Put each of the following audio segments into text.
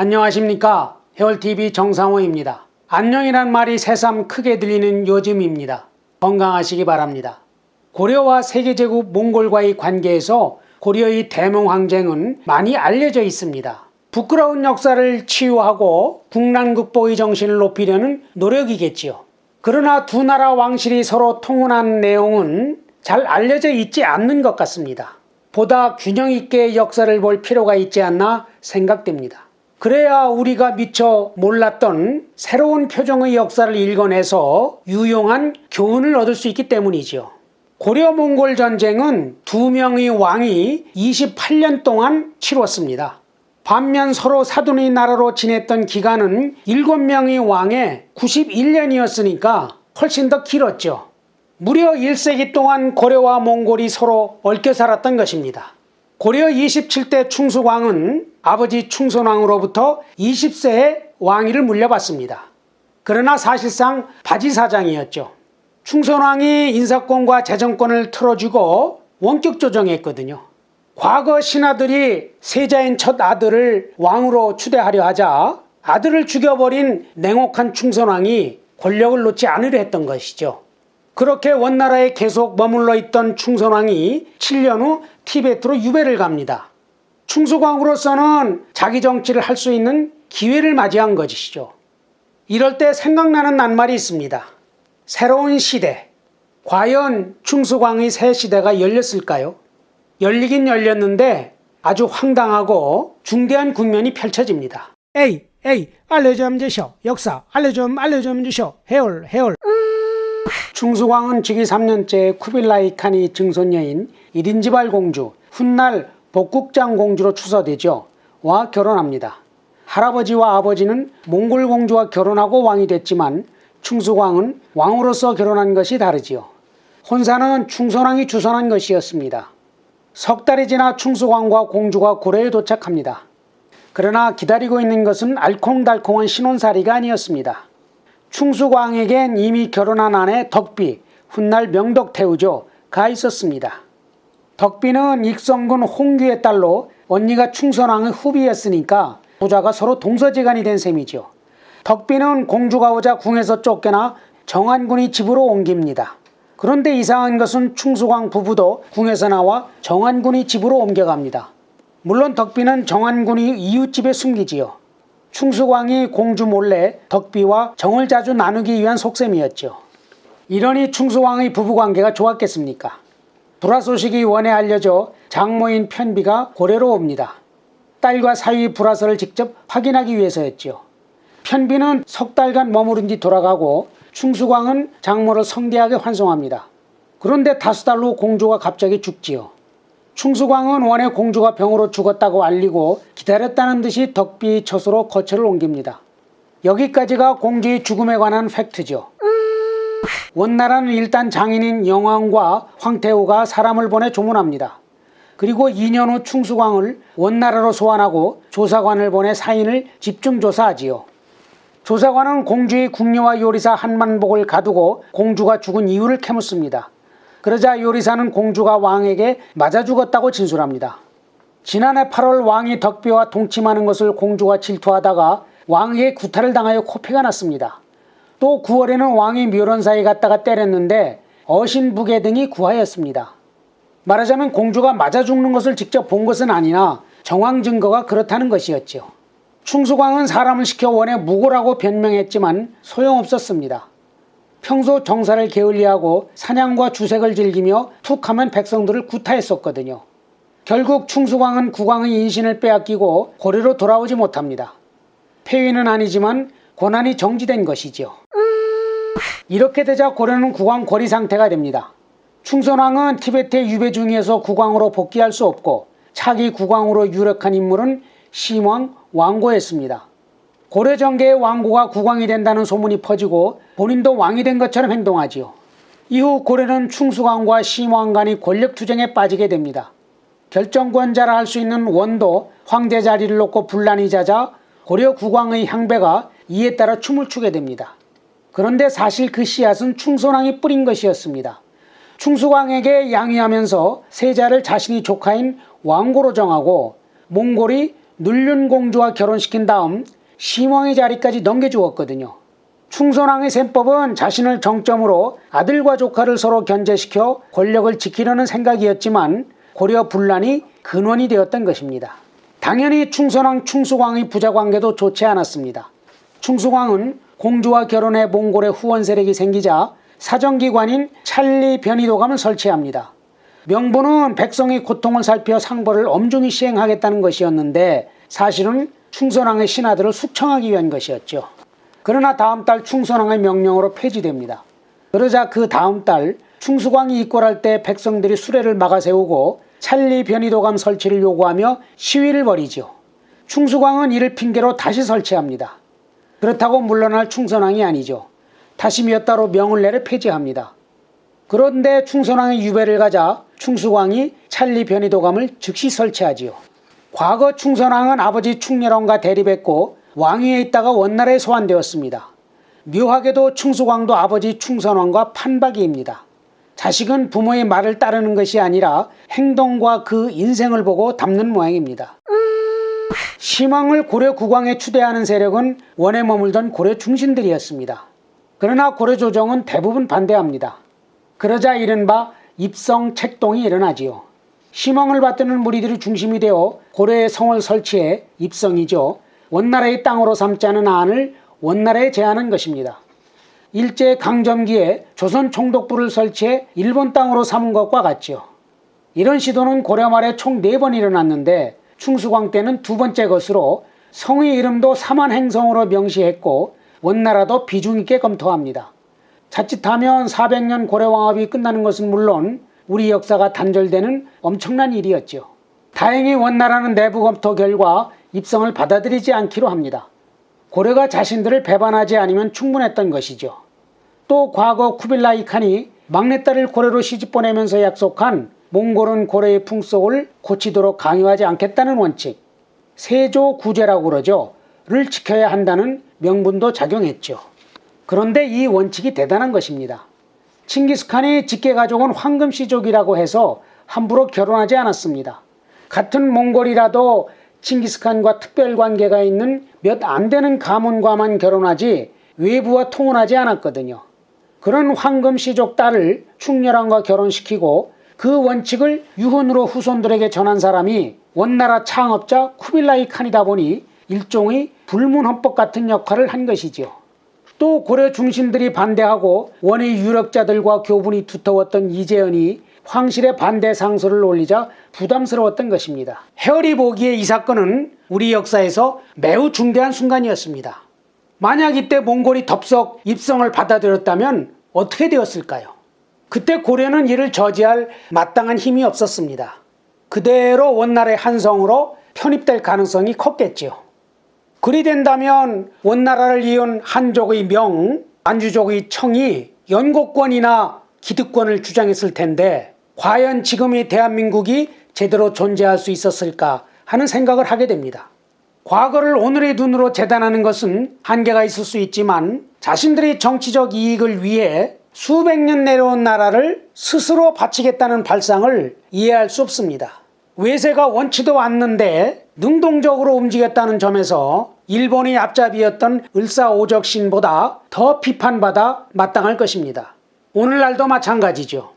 안녕하십니까. 해월TV 정상호입니다. 안녕이란 말이 새삼 크게 들리는 요즘입니다. 건강하시기 바랍니다. 고려와 세계제국 몽골과의 관계에서 고려의 대몽항쟁은 많이 알려져 있습니다. 부끄러운 역사를 치유하고 국난 극복의 정신을 높이려는 노력이겠지요. 그러나 두 나라 왕실이 서로 통혼한 내용은 잘 알려져 있지 않는 것 같습니다. 보다 균형 있게 역사를 볼 필요가 있지 않나 생각됩니다. 그래야 우리가 미처 몰랐던 새로운 표정의 역사를 읽어내서 유용한 교훈을 얻을 수 있기 때문이죠. 고려-몽골 전쟁은 두 명의 왕이 28년 동안 치렀습니다. 반면 서로 사돈의 나라로 지냈던 기간은 7명의 왕의 91년이었으니까 훨씬 더 길었죠. 무려 1세기 동안 고려와 몽골이 서로 얽혀 살았던 것입니다. 고려 27대 충수광은 아버지 충선왕으로부터 20세에 왕위를 물려받습니다. 그러나 사실상 바지사장이었죠. 충선왕이 인사권과 재정권을 틀어주고 원격 조정했거든요. 과거 신하들이 세자인 첫 아들을 왕으로 추대하려 하자 아들을 죽여버린 냉혹한 충선왕이 권력을 놓지 않으려 했던 것이죠. 그렇게 원나라에 계속 머물러 있던 충선왕이 7년 후 티베트로 유배를 갑니다. 충수광으로서는 자기 정치를 할 수 있는 기회를 맞이한 것이죠. 이럴 때 생각나는 낱말이 있습니다. 새로운 시대. 과연 충수광의 새 시대가 열렸을까요? 열리긴 열렸는데 아주 황당하고 중대한 국면이 펼쳐집니다. 에이 알려좀 주쇼. 역사 알려좀 주쇼. 해올 충수광은 즉위 3년째 쿠빌라이 칸이 증손녀인 일인지발 공주 훗날 복국장 공주로 추서되죠. 와 결혼합니다. 할아버지와 아버지는 몽골 공주와 결혼하고 왕이 됐지만 충수광은 왕으로서 결혼한 것이 다르지요. 혼사는 충선왕이 주선한 것이었습니다. 석 달이 지나 충수광과 공주가 고려에 도착합니다. 그러나 기다리고 있는 것은 알콩달콩한 신혼살이가 아니었습니다. 충수광에겐 이미 결혼한 아내 덕비, 훗날 명덕태우조가 있었습니다. 덕비는 익성군 홍규의 딸로 언니가 충선왕의 후비였으니까 부자가 서로 동서지간이 된 셈이죠. 덕비는 공주가 오자 궁에서 쫓겨나 정안군이 집으로 옮깁니다. 그런데 이상한 것은 충수광 부부도 궁에서 나와 정안군이 집으로 옮겨갑니다. 물론 덕비는 정안군이 이웃집에 숨기지요. 충수광이 공주 몰래 덕비와 정을 자주 나누기 위한 속셈이었죠. 이러니 충수광의 부부관계가 좋았겠습니까? 불화 소식이 원에 알려져 장모인 편비가 고려로 옵니다. 딸과 사위 불화설을 직접 확인하기 위해서였죠. 편비는 석 달간 머무른 뒤 돌아가고 충수광은 장모를 성대하게 환송합니다. 그런데 5달 후 공주가 갑자기 죽지요. 충수광은 원래 공주가 병으로 죽었다고 알리고 기다렸다는 듯이 덕비 처소로 거처를 옮깁니다. 여기까지가 공주의 죽음에 관한 팩트죠. 원나라는 일단 장인인 영왕과 황태우가 사람을 보내 조문합니다. 그리고 2년 후 충수광을 원나라로 소환하고 조사관을 보내 사인을 집중 조사하지요. 조사관은 공주의 궁녀와 요리사 한만복을 가두고 공주가 죽은 이유를 캐묻습니다. 그러자 요리사는 공주가 왕에게 맞아 죽었다고 진술합니다. 지난해 8월 왕이 덕비와 동침하는 것을 공주가 질투하다가 왕에게 구타를 당하여 코피가 났습니다. 또 9월에는 왕이 묘론사에 갔다가 때렸는데 어신부계 등이 구하였습니다. 말하자면 공주가 맞아 죽는 것을 직접 본 것은 아니나 정황 증거가 그렇다는 것이었죠. 충수광은 사람을 시켜 원에 묵으라고 변명했지만 소용없었습니다. 평소 정사를 게을리하고 사냥과 주색을 즐기며 툭하면 백성들을 구타했었거든요. 결국 충수광은 국왕의 인신을 빼앗기고 고려로 돌아오지 못합니다. 폐위는 아니지만 권한이 정지된 것이죠. 이렇게 되자 고려는 국왕 고리 상태가 됩니다. 충선왕은 티베트에 유배 중이어서 국왕으로 복귀할 수 없고 차기 국왕으로 유력한 인물은 심왕 왕고였습니다. 고려 정계의 왕고가 국왕이 된다는 소문이 퍼지고 본인도 왕이 된 것처럼 행동하지요. 이후 고려는 충수광과 심왕 간의 권력투쟁에 빠지게 됩니다. 결정권자라 할 수 있는 원도 황제 자리를 놓고 분란이 잦아 고려 국왕의 향배가 이에 따라 춤을 추게 됩니다. 그런데 사실 그 씨앗은 충선왕이 뿌린 것이었습니다. 충수광에게 양위하면서 세자를 자신이 조카인 왕고로 정하고 몽골이 눌륜 공주와 결혼시킨 다음 심왕의 자리까지 넘겨주었거든요. 충선왕의 셈법은 자신을 정점으로 아들과 조카를 서로 견제시켜 권력을 지키려는 생각이었지만 고려 분란이 근원이 되었던 것입니다. 당연히 충선왕 충수광의 부자관계도 좋지 않았습니다. 충수광은 공주와 결혼해 몽골의 후원 세력이 생기자 사정기관인 찰리 변이도감을 설치합니다. 명분은 백성의 고통을 살펴 상벌을 엄중히 시행하겠다는 것이었는데 사실은 충선왕의 신하들을 숙청하기 위한 것이었죠. 그러나 다음 달 충선왕의 명령으로 폐지됩니다. 그러자 그 다음 달 충수광이 입궐할 때 백성들이 수레를 막아세우고 찰리 변이도감 설치를 요구하며 시위를 벌이죠. 충수광은 이를 핑계로 다시 설치합니다. 그렇다고 물러날 충선왕이 아니죠. 다시 몇 달 후 명을 내려 폐지합니다. 그런데 충선왕의 유배를 가자 충수광이 찰리 변이도감을 즉시 설치하지요. 과거 충선왕은 아버지 충렬왕과 대립했고 왕위에 있다가 원나라에 소환되었습니다. 묘하게도 충수광도 아버지 충선왕과 판박이입니다. 자식은 부모의 말을 따르는 것이 아니라 행동과 그 인생을 보고 닮는 모양입니다. 심왕을 고려 국왕에 추대하는 세력은 원에 머물던 고려 중신들이었습니다. 그러나 고려 조정은 대부분 반대합니다. 그러자 이른바 입성 책동이 일어나지요. 심왕을 받드는 무리들이 중심이 되어 고려에 성을 설치해 입성이죠. 원나라의 땅으로 삼자는 안을 원나라에 제안한 것입니다. 일제 강점기에 조선 총독부를 설치해 일본 땅으로 삼은 것과 같죠. 이런 시도는 고려 말에 총 4번 일어났는데 충수광 때는 2번째 것으로 성의 이름도 사만행성으로 명시했고 원나라도 비중 있게 검토합니다. 자칫하면 400년 고려왕업이 끝나는 것은 물론 우리 역사가 단절되는 엄청난 일이었죠. 다행히 원나라는 내부 검토 결과 입성을 받아들이지 않기로 합니다. 고려가 자신들을 배반하지 않으면 충분했던 것이죠. 또 과거 쿠빌라이 칸이 막내딸을 고려로 시집 보내면서 약속한 몽골은 고려의 풍속을 고치도록 강요하지 않겠다는 원칙, 세조구제라고 그러죠,를 지켜야 한다는 명분도 작용했죠. 그런데 이 원칙이 대단한 것입니다. 칭기스칸이 직계 가족은 황금씨족이라고 해서 함부로 결혼하지 않았습니다. 같은 몽골이라도 칭기스칸과 특별관계가 있는 몇 안 되는 가문과만 결혼하지 외부와 통혼하지 않았거든요. 그런 황금씨족 딸을 충렬왕과 결혼시키고 그 원칙을 유훈으로 후손들에게 전한 사람이 원나라 창업자 쿠빌라이 칸이다 보니 일종의 불문헌법 같은 역할을 한 것이지요. 또 고려 중신들이 반대하고 원의 유력자들과 교분이 두터웠던 이재현이 황실의 반대 상소를 올리자 부담스러웠던 것입니다. 헤어리 보기에 이 사건은 우리 역사에서 매우 중대한 순간이었습니다. 만약 이때 몽골이 덥석 입성을 받아들였다면 어떻게 되었을까요? 그때 고려는 이를 저지할 마땅한 힘이 없었습니다. 그대로 원나라의 한성으로 편입될 가능성이 컸겠지요. 그리 된다면 원나라를 이은 한족의 명, 안주족의 청이 연고권이나 기득권을 주장했을 텐데 과연 지금의 대한민국이 제대로 존재할 수 있었을까 하는 생각을 하게 됩니다. 과거를 오늘의 눈으로 재단하는 것은 한계가 있을 수 있지만 자신들의 정치적 이익을 위해 수백 년 내려온 나라를 스스로 바치겠다는 발상을 이해할 수 없습니다. 외세가 원치도 않는데 능동적으로 움직였다는 점에서 일본의 앞잡이였던 을사오적신보다 더 비판받아 마땅할 것입니다. 오늘날도 마찬가지죠.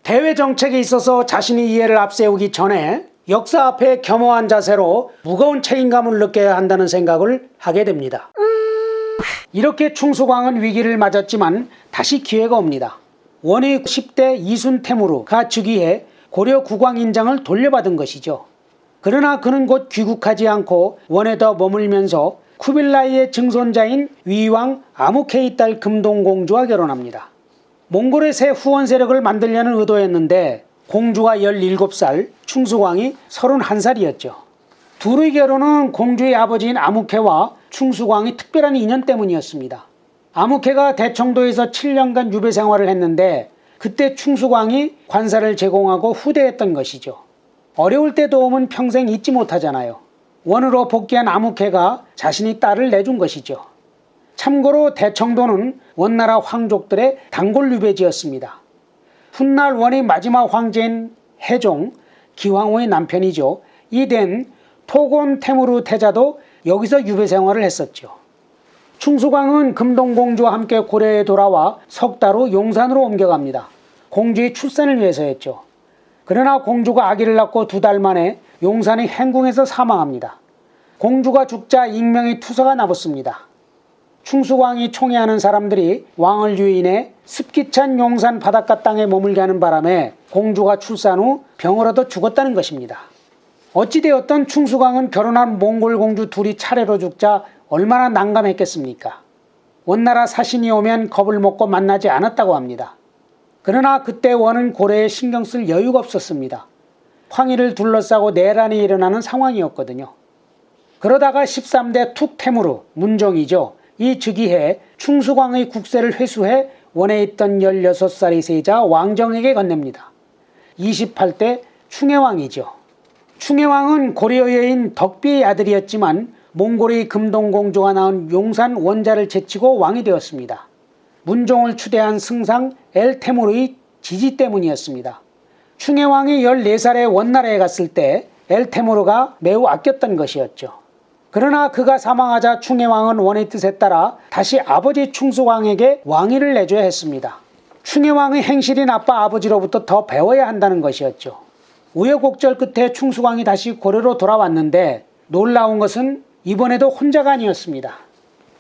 대외 정책에 있어서 자신의 이해를 앞세우기 전에 역사 앞에 겸허한 자세로 무거운 책임감을 느껴야 한다는 생각을 하게 됩니다. 이렇게 충수광은 위기를 맞았지만 다시 기회가 옵니다. 원의 10대 이순태무르가 즉위해 고려 국왕 인장을 돌려받은 것이죠. 그러나 그는 곧 귀국하지 않고 원에 더 머물면서 쿠빌라이의 증손자인 위왕 아무케이 딸 금동공주와 결혼합니다. 몽골의 새 후원 세력을 만들려는 의도였는데 공주가 17살, 충수광이 31살이었죠. 둘의 결혼은 공주의 아버지인 아무케와 충수광의 특별한 인연 때문이었습니다. 아무케가 대청도에서 7년간 유배 생활을 했는데 그때 충수광이 관사를 제공하고 후대했던 것이죠. 어려울 때 도움은 평생 잊지 못하잖아요. 원으로 복귀한 아무케가 자신의 딸을 내준 것이죠. 참고로 대청도는 원나라 황족들의 단골 유배지였습니다. 훗날 원의 마지막 황제인 해종, 기황후의 남편이죠. 이된 토곤 테무르 태자도 여기서 유배 생활을 했었죠. 충수광은 금동공주와 함께 고려에 돌아와 석 달 후 용산으로 옮겨갑니다. 공주의 출산을 위해서였죠. 그러나 공주가 아기를 낳고 2달 만에 용산의 행궁에서 사망합니다. 공주가 죽자 익명의 투서가 나붙습니다. 충수광이 총애하는 사람들이 왕을 유인해 습기 찬 용산 바닷가 땅에 머물게 하는 바람에 공주가 출산 후 병을 얻어 죽었다는 것입니다. 어찌되었던 충수광은 결혼한 몽골 공주 둘이 차례로 죽자 얼마나 난감했겠습니까? 원나라 사신이 오면 겁을 먹고 만나지 않았다고 합니다. 그러나 그때 원은 고려에 신경 쓸 여유가 없었습니다. 황희를 둘러싸고 내란이 일어나는 상황이었거든요. 그러다가 13대 툭테무르, 문종이죠. 이 즉위해 충수광의 국세를 회수해 원에 있던 16살의 세자 왕정에게 건넵니다. 28대 충해왕이죠. 충해왕은 고려 여인 덕비의 아들이었지만 몽골의 금동공주가 낳은 용산 원자를 제치고 왕이 되었습니다. 문종을 추대한 승상 엘테무르의 지지 때문이었습니다. 충해왕이 14살에 원나라에 갔을 때 엘테무르가 매우 아꼈던 것이었죠. 그러나 그가 사망하자 충해왕은 원의 뜻에 따라 다시 아버지 충수광에게 왕위를 내줘야 했습니다. 충해왕의 행실이 나빠 아버지로부터 더 배워야 한다는 것이었죠. 우여곡절 끝에 충수광이 다시 고려로 돌아왔는데 놀라운 것은 이번에도 혼자가 아니었습니다.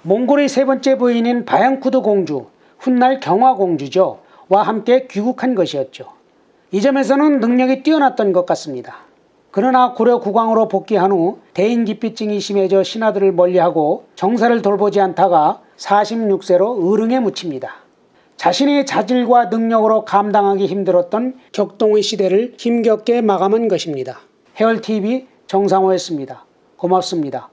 몽골의 세 번째 부인인 바양쿠드 공주, 훗날 경화공주죠. 와 함께 귀국한 것이었죠. 이 점에서는 능력이 뛰어났던 것 같습니다. 그러나 고려 국왕으로 복귀한 후 대인기피증이 심해져 신하들을 멀리하고 정사를 돌보지 않다가 46세로 의릉에 묻힙니다. 자신의 자질과 능력으로 감당하기 힘들었던 격동의 시대를 힘겹게 마감한 것입니다. 해얼TV 정상호였습니다. 고맙습니다.